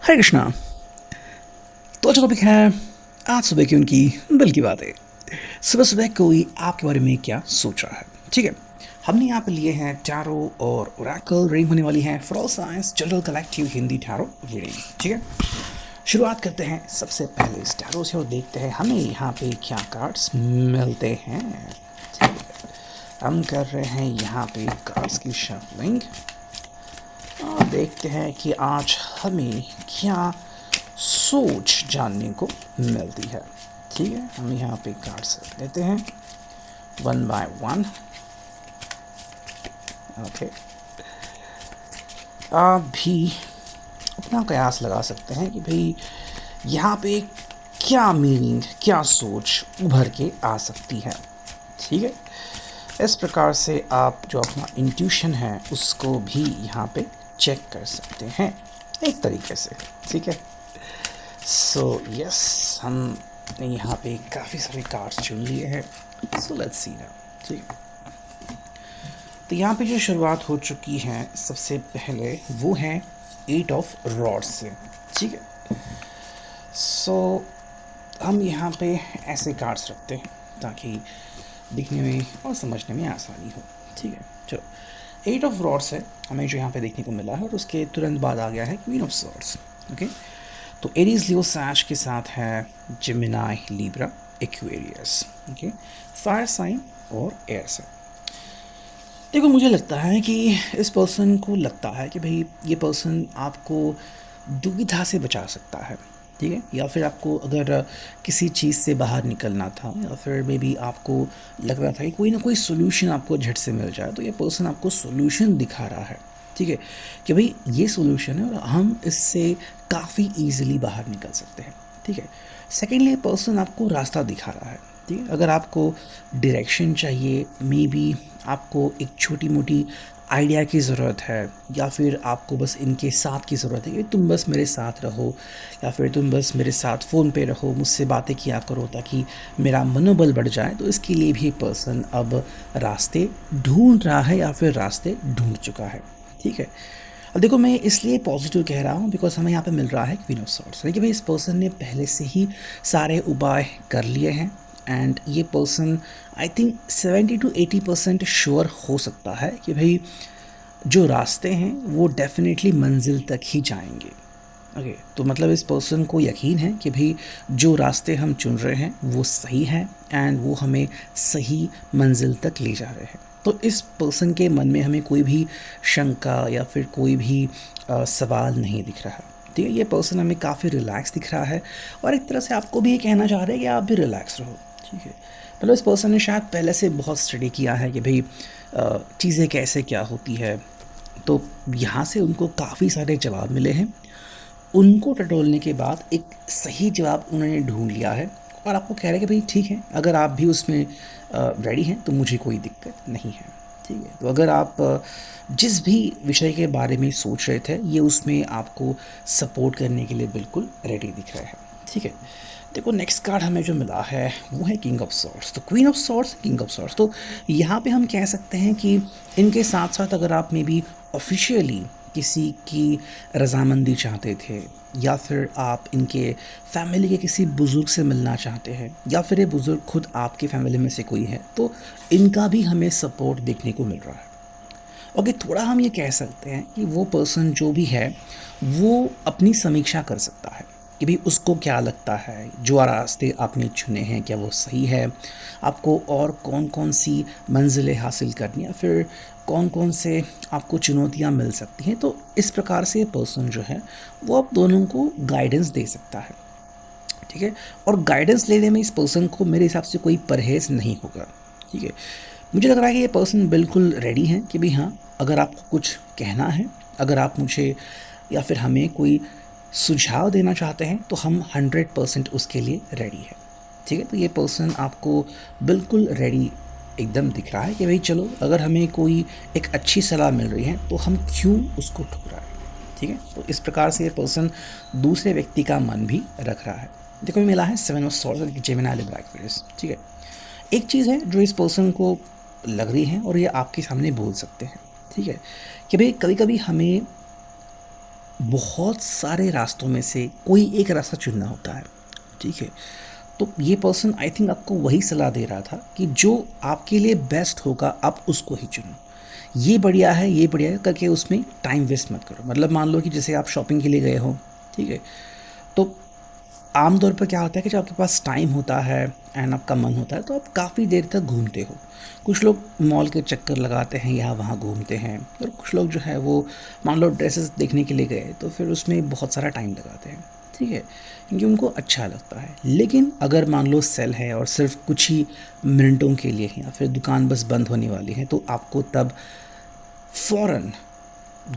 हरे कृष्णा। तो अच्छा टॉपिक है आज सुबह की उनकी दिल की बातें। सुबह सुबह कोई आपके बारे में क्या सोच रहा है। ठीक है, हमने यहाँ पे लिए हैं टैरो और ओरेकल रीडिंग होने वाली है for all science general collective Hindi tarot reading. ठीक है, शुरुआत करते हैं सबसे पहले इस टैरो से और देखते हैं हमें यहाँ पे क्या कार्ड्स मिलते हैं। ठीक है, हम कर रहे हैं यहाँ पे कार्ड्स की शफलिंग और देखते हैं कि आज हमें क्या सोच जानने को मिलती है। ठीक है, हम यहाँ पे कार्ड्स लेते हैं वन बाय वन। ओके, आप भी अपना कयास लगा सकते हैं कि भाई यहाँ पे क्या मीनिंग, क्या सोच उभर के आ सकती है। ठीक है, इस प्रकार से आप जो अपना इंट्यूशन है उसको भी यहाँ पे चेक कर सकते हैं एक तरीके से। ठीक है, सो यस, हमने यहाँ पे काफ़ी सारे कार्ड्स चुन लिए हैं। So let's see now. ठीक है, तो यहाँ पे जो शुरुआत हो चुकी है सबसे पहले वो है 8 ऑफ रॉड्स से। ठीक है, सो हम यहाँ पे ऐसे कार्ड्स रखते हैं ताकि दिखने में और समझने में आसानी हो। ठीक है, चलो 8 ऑफ रॉड्स है हमें जो यहाँ पे देखने को मिला है और उसके तुरंत बाद आ गया है क्वीन ऑफ स्वॉर्ड्स। ओके, तो एरीज लियो सैज के साथ है Gemini Libra Aquarius. Okay, fire sign और एयर साइन। देखो, मुझे लगता है कि इस पर्सन को लगता है कि भाई ये पर्सन आपको दुविधा से बचा सकता है। ठीक है, या फिर आपको अगर किसी चीज़ से बाहर निकलना था या फिर मे बी आपको लग रहा था कि कोई ना कोई सोल्यूशन आपको झट से मिल जाए, तो ये पर्सन आपको सोल्यूशन दिखा रहा है। ठीक है, कि भाई ये सोल्यूशन है और हम इससे काफ़ी ईजिली बाहर निकल सकते हैं। ठीक है, सेकेंडली ये पर्सन आपको रास्ता दिखा रहा है। ठीक है, अगर आपको डायरेक्शन चाहिए, मे बी आपको एक छोटी मोटी आइडिया की ज़रूरत है या फिर आपको बस इनके साथ की ज़रूरत है कि तुम बस मेरे साथ रहो या फिर तुम बस मेरे साथ फ़ोन पे रहो, मुझसे बातें किया करो ताकि मेरा मनोबल बढ़ जाए, तो इसके लिए भी पर्सन अब रास्ते ढूंढ रहा है या फिर रास्ते ढूंढ चुका है। ठीक है, अब देखो, मैं इसलिए पॉजिटिव कह रहा हूँ बिकॉज हमें यहाँ पे मिल रहा है क्वीन ऑफ सॉर्ड्स, यानी कि भाई इस पर्सन ने पहले से ही सारे उपाय कर लिए हैं एंड ये person I think 70 to 80% sure हो सकता है कि भाई जो रास्ते हैं वो डेफिनेटली मंजिल तक ही जाएंगे। ओके, तो मतलब इस पर्सन को यकीन है कि भाई जो रास्ते हम चुन रहे हैं वो सही है एंड वो हमें सही मंजिल तक ले जा रहे हैं। तो इस पर्सन के मन में हमें कोई भी शंका या फिर कोई भी सवाल नहीं दिख रहा। ठीक है, ये पर्सन हमें काफ़ी रिलैक्स दिख रहा है और एक तरह से आपको भी ये कहना चाह रहे हैं कि आप भी रिलैक्स रहो। ठीक है, मतलब इस पर्सन ने शायद पहले से बहुत स्टडी किया है कि भाई चीज़ें कैसे क्या होती है, तो यहाँ से उनको काफ़ी सारे जवाब मिले हैं। उनको टटोलने के बाद एक सही जवाब उन्होंने ढूंढ लिया है और आपको कह रहे हैं कि भाई ठीक है, अगर आप भी उसमें रेडी हैं तो मुझे कोई दिक्कत नहीं है। ठीक है, तो अगर आप जिस भी विषय के बारे में सोच रहे थे ये उसमें आपको सपोर्ट करने के लिए बिल्कुल रेडी दिख रहा है। ठीक है, देखो नेक्स्ट कार्ड हमें जो मिला है वो है किंग ऑफ सॉर्ड्स। तो queen of swords, king of swords, तो यहाँ पे हम कह सकते हैं कि इनके साथ साथ अगर आप में भी ऑफिशियली किसी की रजामंदी चाहते थे या फिर आप इनके फैमिली के किसी बुज़ुर्ग से मिलना चाहते हैं या फिर ये बुज़ुर्ग खुद आपके फैमिली में से कोई है, तो इनका भी हमें सपोर्ट देखने को मिल रहा है। ओके, थोड़ा हम ये कह सकते हैं कि वो पर्सन जो भी है वो अपनी समीक्षा कर सकता है कि भाई उसको क्या लगता है जो रास्ते आपने चुने हैं क्या वो सही है, आपको और कौन कौन सी मंजिलें हासिल करनी है, फिर कौन कौन से आपको चुनौतियाँ मिल सकती हैं। तो इस प्रकार से ये पर्सन जो है वो आप दोनों को गाइडेंस दे सकता है। ठीक है, और गाइडेंस लेने में इस पर्सन को मेरे हिसाब से कोई परहेज़ नहीं होगा। ठीक है, मुझे लग रहा है कि ये पर्सन बिल्कुल रेडी है कि भाई हाँ, अगर आपको कुछ कहना है, अगर आप मुझे या फिर हमें कोई सुझाव देना चाहते हैं तो हम 100% उसके लिए रेडी है। ठीक है, तो ये पर्सन आपको बिल्कुल रेडी एकदम दिख रहा है कि भाई चलो, अगर हमें कोई एक अच्छी सलाह मिल रही है तो हम क्यों उसको ठुकराएं। ठीक है, तो इस प्रकार से ये पर्सन दूसरे व्यक्ति का मन भी रख रहा है। देखो, ये मिला है 7 of swords, Gemini Libra Aquarius. ठीक है, एक चीज़ है जो इस पर्सन को लग रही है और ये आपके सामने बोल सकते हैं। ठीक है, कि भाई कभी कभी हमें बहुत सारे रास्तों में से कोई एक रास्ता चुनना होता है, ठीक है। तो ये पर्सन आई थिंक आपको वही सलाह दे रहा था कि जो आपके लिए बेस्ट होगा आप उसको ही चुनो। ये बढ़िया है, ये बढ़िया है करके उसमें टाइम वेस्ट मत करो। मतलब मान लो कि जैसे आप शॉपिंग के लिए गए हो, ठीक है, तो आमतौर पर क्या होता है कि जब आपके पास टाइम होता है एंड आपका मन होता है तो आप काफ़ी देर तक घूमते हो। कुछ लोग मॉल के चक्कर लगाते हैं, यहाँ वहाँ घूमते हैं, और कुछ लोग जो है वो मान लो ड्रेसेस देखने के लिए गए तो फिर उसमें बहुत सारा टाइम लगाते हैं, ठीक है, क्योंकि उनको अच्छा लगता है। लेकिन अगर मान लो सेल है और सिर्फ कुछ ही मिनटों के लिए है या फिर दुकान बस बंद होने वाली है, तो आपको तब फ़ौरन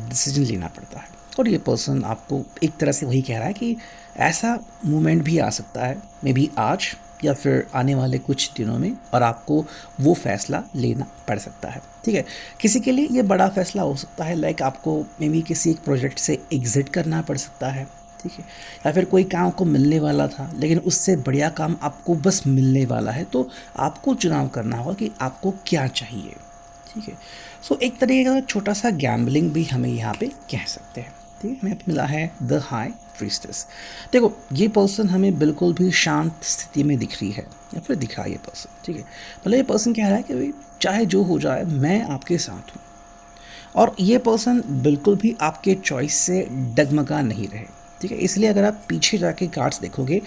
डिसीजन लेना पड़ता है। और ये पर्सन आपको एक तरह से वही कह रहा है कि ऐसा मोमेंट भी आ सकता है, मे बी आज या फिर आने वाले कुछ दिनों में, और आपको वो फैसला लेना पड़ सकता है, ठीक है। किसी के लिए ये बड़ा फैसला हो सकता है, लाइक आपको मे बी किसी एक प्रोजेक्ट से एग्ज़िट करना पड़ सकता है, ठीक है, या फिर कोई काम आपको मिलने वाला था लेकिन उससे बढ़िया काम आपको बस मिलने वाला है, तो आपको चुनाव करना होगा कि आपको क्या चाहिए, ठीक है। सो एक तरीके का छोटा सा गैम्बलिंग भी हमें यहाँ पे कह सकते हैं, ठीक है। हमें मिला है द हाई प्रीस्टेस। देखो ये पर्सन हमें बिल्कुल भी शांत स्थिति में दिख रही है या फिर दिख रहा है ये पर्सन, ठीक है। मतलब ये पर्सन कह रहा है कि भाई चाहे जो हो जाए मैं आपके साथ हूँ, और ये पर्सन बिल्कुल भी आपके चॉइस से डगमगा नहीं रहे, ठीक है। इसलिए अगर आप पीछे जाके कार्ड्स देखोगे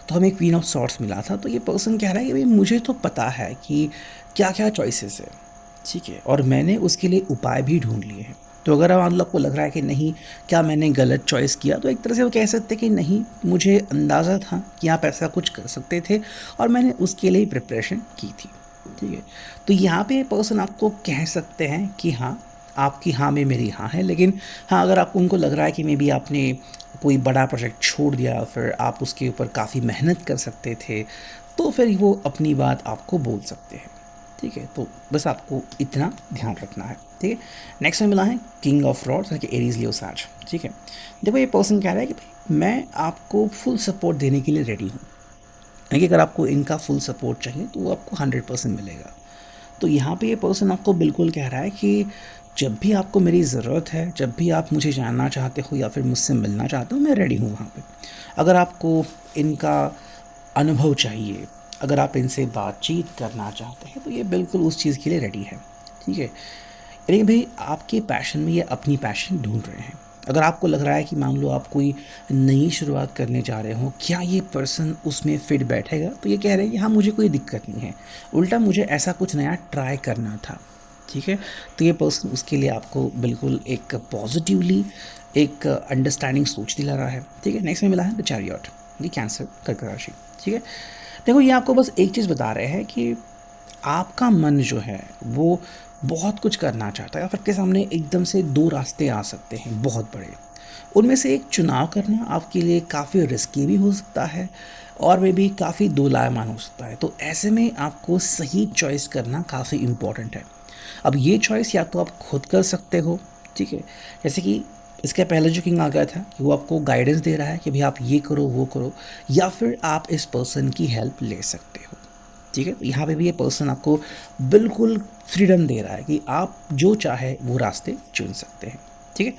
तो हमें क्वीन ऑफ सॉर्ड्स मिला था, तो ये पर्सन कह रहा है कि भाई मुझे तो पता है कि क्या क्या चॉइसेस है, ठीक है, और मैंने उसके लिए उपाय भी ढूंढ लिए हैं। तो अगर मान लो आपको लग रहा है कि नहीं क्या मैंने गलत चॉइस किया, तो एक तरह से वो कह सकते हैं कि नहीं, मुझे अंदाज़ा था कि आप ऐसा कुछ कर सकते थे और मैंने उसके लिए प्रिपरेशन की थी, ठीक है। तो यहाँ पे पर्सन आपको कह सकते हैं कि हाँ, आपकी हाँ में मेरी हाँ है, लेकिन हाँ अगर आप उनको लग रहा है कि मे बी आपने कोई बड़ा प्रोजेक्ट छोड़ दिया, फिर आप उसके ऊपर काफ़ी मेहनत कर सकते थे, तो फिर वो अपनी बात आपको बोल सकते हैं, ठीक है। तो बस आपको इतना ध्यान रखना है, ठीक है। नेक्स्ट में मिला है किंग ऑफ रॉड्स यानी कि एरीज लियो सैज, ठीक है। देखो ये पर्सन कह रहा है कि भाई मैं आपको फुल सपोर्ट देने के लिए रेडी हूँ, यानी कि अगर आपको इनका फुल सपोर्ट चाहिए तो वो आपको 100% मिलेगा। तो यहाँ पे ये पर्सन आपको बिल्कुल कह रहा है कि जब भी आपको मेरी ज़रूरत है, जब भी आप मुझे जानना चाहते हो या फिर मुझसे मिलना चाहते हो, मैं रेडी हूँ वहाँ पे। अगर आपको इनका अनुभव चाहिए, अगर आप इनसे बातचीत करना चाहते हैं, तो ये बिल्कुल उस चीज़ के लिए रेडी है, ठीक है। यानी भाई आपके पैशन में ये अपनी पैशन ढूंढ रहे हैं। अगर आपको लग रहा है कि मान लो आप कोई नई शुरुआत करने जा रहे हो, क्या ये पर्सन उसमें फिट बैठेगा, तो ये कह रहे हैं कि हाँ मुझे कोई दिक्कत नहीं है, उल्टा मुझे ऐसा कुछ नया ट्राई करना था, ठीक है। तो ये पर्सन उसके लिए आपको बिल्कुल एक पॉजिटिवली एक अंडरस्टैंडिंग सोच दिला रहा है, ठीक है। नेक्स्ट में मिला है द चैरियट, ये कैंसर कर्क राशि, ठीक है। देखो ये आपको बस एक चीज़ बता रहे हैं कि आपका मन जो है वो बहुत कुछ करना चाहता है, और आपके सामने एकदम से दो रास्ते आ सकते हैं बहुत बड़े, उनमें से एक चुनाव करना आपके लिए काफ़ी रिस्की भी हो सकता है और वे भी काफ़ी दोलायमान हो सकता है। तो ऐसे में आपको सही चॉइस करना काफ़ी इम्पॉर्टेंट है। अब ये चॉइस या तो आप खुद कर सकते हो, ठीक है, जैसे कि इसके पहले जो किंग आ गया था कि वो आपको गाइडेंस दे रहा है कि भाई आप ये करो वो करो, या फिर आप इस पर्सन की हेल्प ले सकते हो, ठीक है। यहाँ पे भी ये पर्सन आपको बिल्कुल फ्रीडम दे रहा है कि आप जो चाहे वो रास्ते चुन सकते हैं, ठीक है।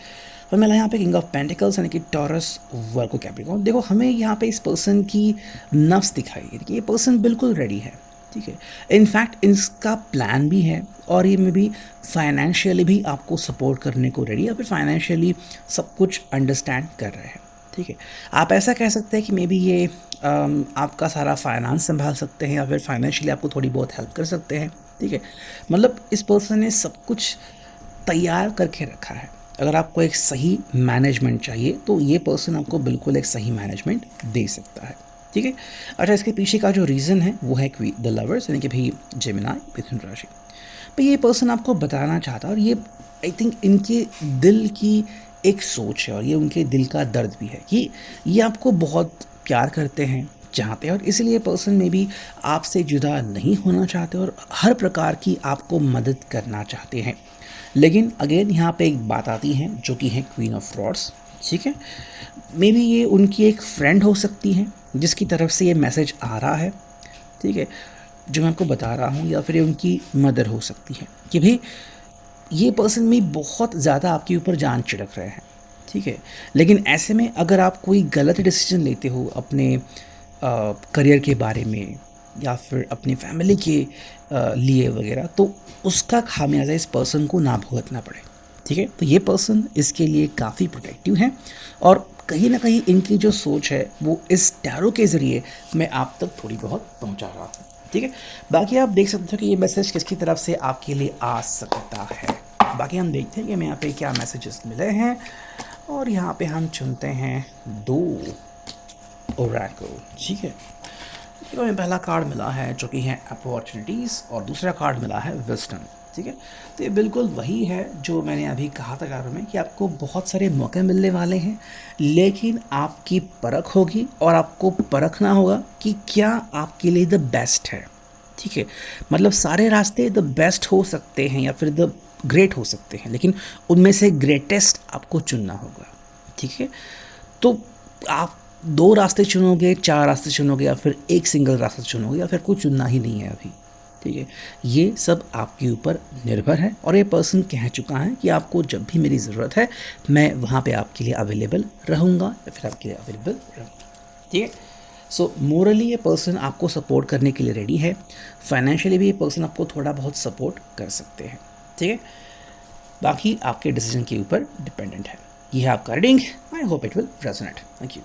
और मिला यहाँ पे किंग ऑफ पेंटिकल्स यानी कि टॉरस, वर्गो, कैप्रिकॉर्न। देखो हमें यहाँ पे इस पर्सन की नफ्स दिखाई कि ये पर्सन बिल्कुल रेडी है, ठीक है। इनफैक्ट इसका प्लान भी है और ये में भी फाइनेंशियली भी आपको सपोर्ट करने को रेडी है, या फिर फाइनेंशियली सब कुछ अंडरस्टैंड कर रहे हैं, ठीक है। आप ऐसा कह सकते हैं कि मे बी ये आपका सारा फाइनेंस संभाल सकते हैं या फिर फाइनेंशियली आपको थोड़ी बहुत हेल्प कर सकते हैं, ठीक है। मतलब इस पर्सन ने सब कुछ तैयार करके रखा है। अगर आपको एक सही मैनेजमेंट चाहिए तो ये पर्सन आपको बिल्कुल एक सही मैनेजमेंट दे सकता है, ठीक है। अच्छा इसके पीछे का जो रीज़न है वो है कि द लवर्स यानी कि भाई जेमिनाई, मिथुन राशि। भाई ये पर्सन आपको बताना चाहता है, और ये आई थिंक इनके दिल की एक सोच है और ये उनके दिल का दर्द भी है कि ये आपको बहुत प्यार करते हैं, चाहते हैं, और इसलिए पर्सन में भी आपसे जुदा नहीं होना चाहते और हर प्रकार की आपको मदद करना चाहते हैं। लेकिन अगेन यहाँ पे एक बात आती है जो कि है क्वीन ऑफ रॉड्स, ठीक है। मे बी ये उनकी एक फ्रेंड हो सकती है जिसकी तरफ से ये मैसेज आ रहा है, ठीक है, जो मैं आपको बता रहा हूँ, या फिर ये उनकी मदर हो सकती है कि भाई ये पर्सन भी बहुत ज़्यादा आपके ऊपर जान छिड़क रहे हैं, ठीक है। लेकिन ऐसे में अगर आप कोई गलत डिसीजन लेते हो अपने करियर के बारे में या फिर अपनी फैमिली के लिए वगैरह, तो उसका खामियाजा इस पर्सन को ना भुगतना पड़े। ठीक है, तो ये पर्सन इसके लिए काफ़ी प्रोटेक्टिव हैं और कहीं ना कहीं इनकी जो सोच है वो इस टैरो के ज़रिए मैं आप तक थोड़ी बहुत पहुंचा रहा हूँ। ठीक है, बाकी आप देख सकते हो कि ये मैसेज किसकी तरफ से आपके लिए आ सकता है। बाकी हम देखते हैं कि हमें यहाँ पे क्या मैसेजेस मिले हैं और यहाँ पे हम चुनते हैं 2 ओरेकल। ठीक है, तो हमें पहला कार्ड मिला है जो कि है अपॉर्चुनिटीज़ और दूसरा कार्ड मिला है विजडम। ठीक है, तो ये बिल्कुल वही है जो मैंने अभी कहा था कार्ड में कि आपको बहुत सारे मौके मिलने वाले हैं, लेकिन आपकी परख होगी और आपको परखना होगा कि क्या आपके लिए द बेस्ट है। ठीक है, मतलब सारे रास्ते द बेस्ट हो सकते हैं या फिर द ग्रेट हो सकते हैं, लेकिन उनमें से ग्रेटेस्ट आपको चुनना होगा। ठीक है, तो आप 2 रास्ते चुनोगे, 4 रास्ते चुनोगे या फिर एक सिंगल रास्ता चुनोगे या फिर कुछ चुनना ही नहीं है अभी। ठीक है, ये सब आपके ऊपर निर्भर है और ये पर्सन कह चुका है कि आपको जब भी मेरी ज़रूरत है मैं वहाँ पे आपके लिए अवेलेबल रहूँगा या फिर आपके लिए अवेलेबल रहूँगी। ठीक है, सो मोरली ये पर्सन आपको सपोर्ट करने के लिए रेडी है, फाइनेंशियली भी ये पर्सन आपको थोड़ा बहुत सपोर्ट कर सकते हैं। ठीक है, बाकी आपके डिसीजन के ऊपर डिपेंडेंट है। ये है आपका reading. I hope it will resonate. Thank you.